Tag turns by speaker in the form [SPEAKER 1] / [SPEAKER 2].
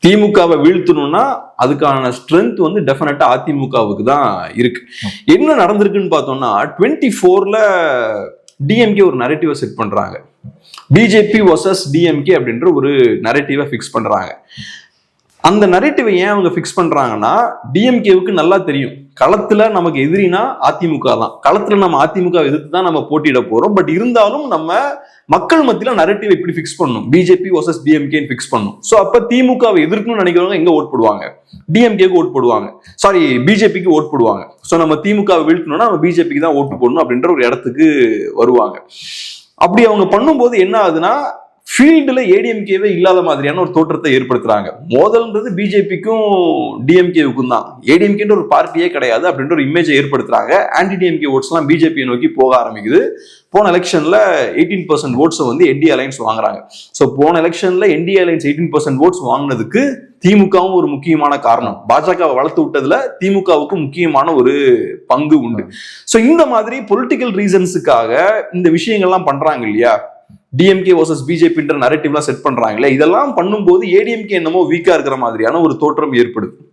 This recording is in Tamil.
[SPEAKER 1] திமுகவை வீழ்த்தணும்னா அதுக்கான ஸ்ட்ரென்த் வந்து டெஃபினட்டா அதிமுகவுக்கு தான் இருக்கு. என்ன நடந்திருக்குன்னு பார்த்தோம்னா 24ல டிஎம்கே ஒரு நரேட்டிவை செட் பண்றாங்க. பிஜேபி வர்சஸ் டிஎம்கே அப்படின்ற ஒரு நரேட்டிவை ஃபிக்ஸ் பண்றாங்க. அந்த நரேட்டிவை ஏன் அவங்க ஃபிக்ஸ் பண்றாங்கன்னா, டிஎம்கேவுக்கு நல்லா தெரியும் களத்துல நமக்கு எதிரினா அதிமுக தான். களத்துல நம்ம அதிமுக எதிர்த்து தான் நம்ம போட்டியிட போறோம். பட் இருந்தாலும் நம்ம மக்கள் மத்தியில நரேட்டிவ் இப்படி ஃபிக்ஸ் பண்ணணும், பிஜேபி வர்சஸ் டிஎம்கே ஃபிக்ஸ் பண்ணணும். சோ அப்ப திமுகவை எதிர்க்கணும்னு நினைக்கிறவங்க எங்க ஓட் போடுவாங்க? டிஎம்கேக்கு ஓட் போடுவாங்க, சாரி பிஜேபிக்கு ஓட் போடுவாங்க. சோ நம்ம திமுகவை வீழ்த்தணும்னா நம்ம பிஜேபிக்கு தான் ஓட்டு போடணும் அப்படின்ற ஒரு இடத்துக்கு வருவாங்க. அப்படி அவங்க பண்ணும்போது என்ன ஆகுதுன்னா, ஃபீல்டுல ஏடிஎம்கேவே இல்லாத மாதிரியான ஒரு தோற்றத்தை ஏற்படுத்துறாங்க. மோதல்ன்றது பிஜேபிக்கும் டிஎம்கேவுக்கும் தான், ஏடிஎம்கேன்ற ஒரு பார்ட்டியே கிடையாது அப்படின்ற ஒரு இமேஜை ஏற்படுத்துறாங்க. ஆன்டி டிஎம்கே ஓட்ஸ் எல்லாம் பிஜேபியை நோக்கி போக ஆரம்பிக்குது. போன எலெக்ஷன்ல 18% ஓட்ஸ் வந்து என்டிஏ அலைன்ஸ் வாங்குறாங்க. ஸோ போன எலெக்ஷன்ல என்டிஏ அலைன்ஸ் 18% ஓட்ஸ் வாங்கினதுக்கு திமுகவும் ஒரு முக்கியமான காரணம். பாஜகவை வளர்த்து விட்டதுல திமுகவுக்கு முக்கியமான ஒரு பங்கு உண்டு. ஸோ இந்த மாதிரி பொலிட்டிக்கல் ரீசன்ஸுக்காக இந்த விஷயங்கள்லாம் பண்றாங்க இல்லையா, டிஎம்கே வர்சஸ் பிஜேபின்ற நரேட்டிவ்லாம் செட் பண்றாங்களே, இதெல்லாம் பண்ணும்போது ஏடிஎம்கே என்னமோ வீக்கா இருக்கிற மாதிரியான ஒரு தோற்றம் ஏற்படுது.